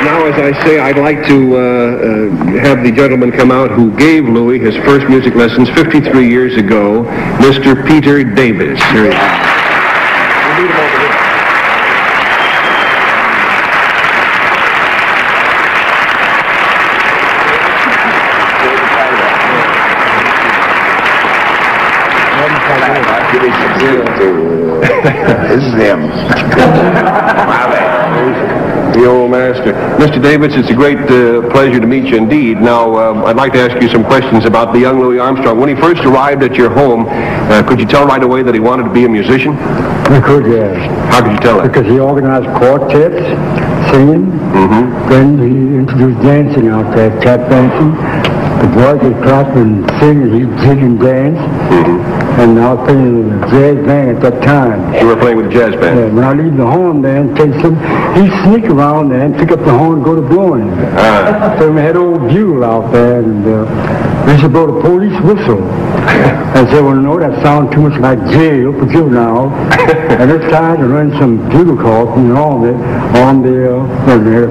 Now, as I say, I'd like to have the gentleman come out who gave Louis his first music lessons 53 years ago, Mr. Peter Davis. Here he is. We'll meet him over here. This is him. The old master. Mr. Davis, it's a great pleasure to meet you indeed. Now, I'd like to ask you some questions about the young Louis Armstrong. When he first arrived at your home, could you tell right away that he wanted to be a musician? I could, yes. How could you tell that? Because he organized quartets, singing. Then he introduced dancing out there, tap dancing. The boys would clap and sing, and he'd sing and dance. And I was playing with a jazz band at that time. You were playing with a jazz band? Yeah, when I leave the horn there and take some, he'd sneak around there and pick up the horn and go to blowing. So we had old bugle out there, and we used to blow the police whistle. And said, well, no, that sounds too much like jail for juvenile. And it's time to run some bugle calls on the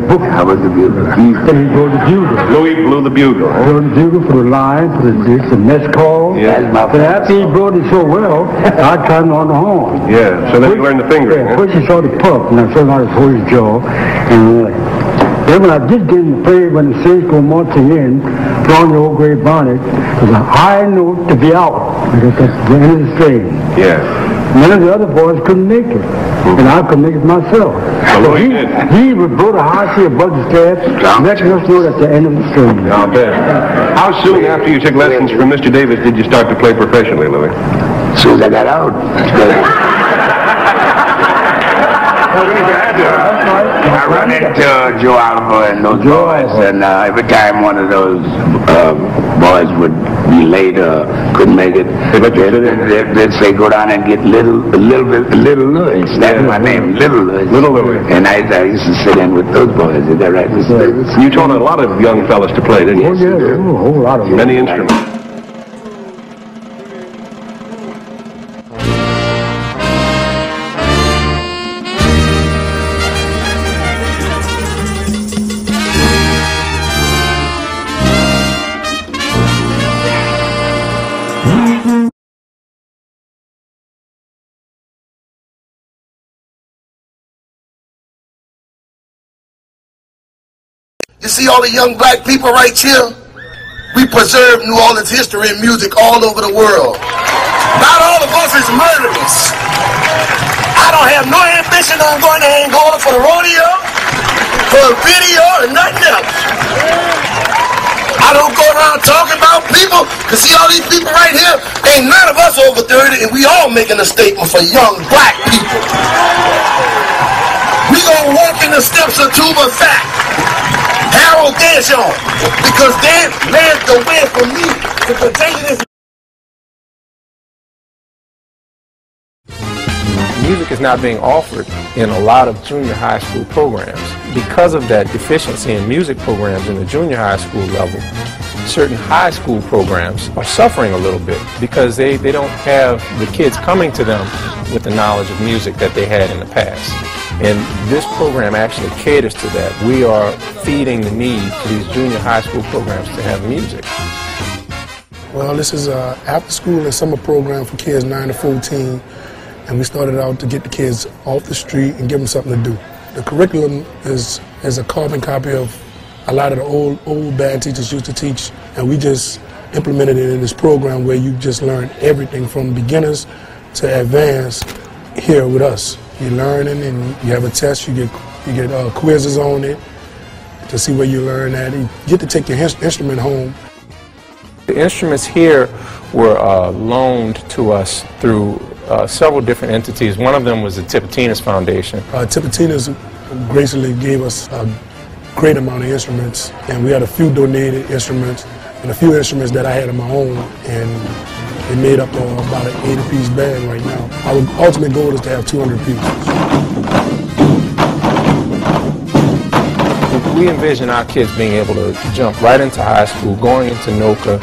book. How about the bugle? Then he blew the bugle. Louis blew the bugle. Blew the bugle for the line, for the mess call. Yeah. But after he blew it so well, I turned on the horn. Yeah, so then you learned the fingering. Yeah, first he saw the puff, and I saw how to hold his jaw. And then when I did get in the play, when the stage go marching in, put on the old gray bonnet, it was a high note to be out. Because that's the end of the string. Yeah. None of the other boys couldn't make it. And I couldn't make it myself. So he would blow the high C above the staff, letting us know at the end of the string. I'll bet. How soon after you took lessons from Mr. Davis did you start to play professionally, Louis? As soon as I got out. I run into Joe Oliver and those boys, and every time one of those boys would be late or couldn't make it, they'd say, go down and get Little Louis. That's my name, Little Louis. Little Louis. And I used to sit in with those boys. Is that right, Mr. Davis? You taught a lot of young fellas to play, didn't you? Oh, yeah, a whole lot of them. Many instruments. You see all the young black people right here? We preserve New Orleans history and music all over the world. Not all of us is murderers. I don't have no ambition on going to Angola for the rodeo, for a video, and nothing else. I don't go around talking about people, because see all these people right here, ain't none of us over 30, and we all making a statement for young black people. We gonna walk in the steps of Tuba Fat, Harold Deschamps, because they led the way for me to continue this. Music is not being offered in a lot of junior high school programs. Because of that deficiency in music programs in the junior high school level, certain high school programs are suffering a little bit because they don't have the kids coming to them with the knowledge of music that they had in the past. And this program actually caters to that. We are feeding the need for these junior high school programs to have music. Well, this is an after school and summer program for kids 9 to 14. And we started out to get the kids off the street and give them something to do. The curriculum is a carbon copy of a lot of the old band teachers used to teach, and we just implemented it in this program where you just learn everything from beginners to advanced here with us. You're learning and you have a test, you get quizzes on it to see where you learn at. You get to take your instrument home. The instruments here were loaned to us through several different entities. One of them was the Tipitinas Foundation. Tipitinas graciously gave us a great amount of instruments, and we had a few donated instruments and a few instruments that I had of my own, and it made up about an 80-piece band right now. Our ultimate goal is to have 200 pieces. We envision our kids being able to jump right into high school, going into NOCA,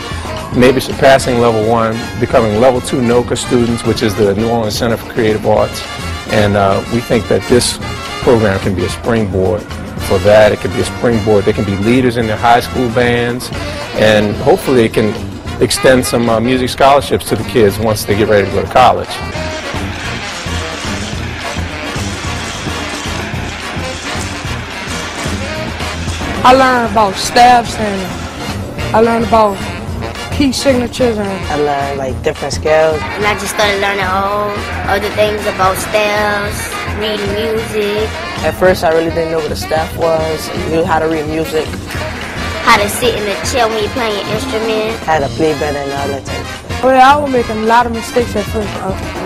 maybe surpassing level 1, becoming level 2 NOCA students, which is the New Orleans Center for Creative Arts. And we think that this program can be a springboard for that. It can be a springboard. They can be leaders in their high school bands, and hopefully it can extend some music scholarships to the kids once they get ready to go to college. I learned about stabs and I learned about key signatures and I learned like different scales. And I just started learning all other things about scales, reading music. At first I really didn't know what a staff was, knew how to read music. How to sit in the chair when you're playing your instrument. How to play better and all that type of stuff. Well, I was making a lot of mistakes at first.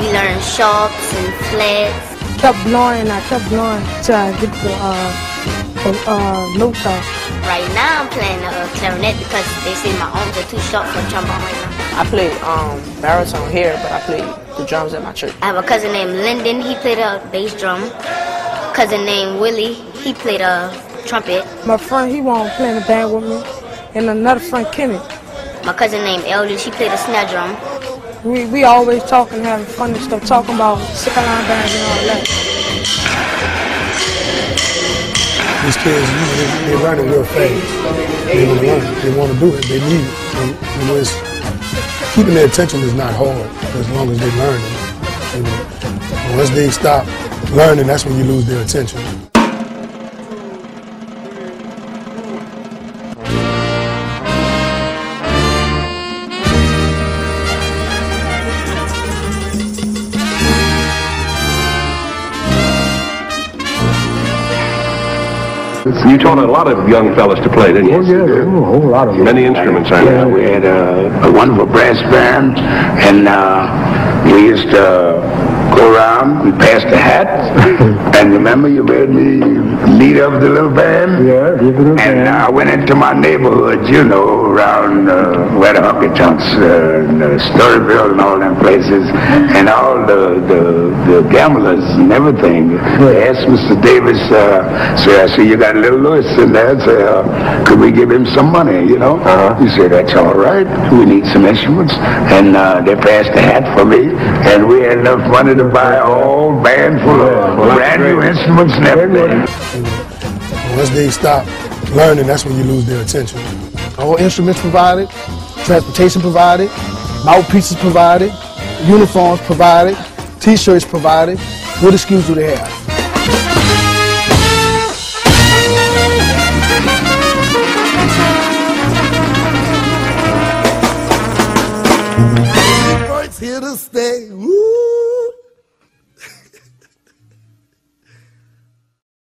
We learned sharps and flats. Kept blowing till I get the notes out. Right now I'm playing the clarinet because they say my arms are too short for trombone right now. I play baritone here, but I play the drums at my church. I have a cousin named Lyndon, he played a bass drum. Cousin named Willie, he played a trumpet. My friend, he won't play in the band with me. And another friend, Kenny. My cousin named Eldridge, he played a snare drum. We always talking, having fun and stuff, talking about sickle line bands and all that. These kids, they're learning real fast. They want to learn. They want to do it. They need it. And keeping their attention is not hard as long as they learn it. Once they stop learning, that's when you lose their attention. You taught a lot of young fellas to play, didn't you? Oh, yeah, a whole lot of them. Many instruments, I know. We had a wonderful brass band, and we used to go around, we passed the hat, and remember you made me leader of the little band? Yeah, the little band. And I went into my neighborhood, you know, around where the honky tonks, Storyville and all them places, and all the gamblers and everything. They asked Mr. Davis, so I said, you got little Louis in there, say, could we give him some money, you know? He said, that's all right, we need some instruments. And they passed the hat for me, and we had enough money to buy a whole band full of brand new instruments and everything. Once they stop learning, that's when you lose their attention. All instruments provided, transportation provided, mouthpieces provided, uniforms provided, t-shirts provided. What excuse do they have?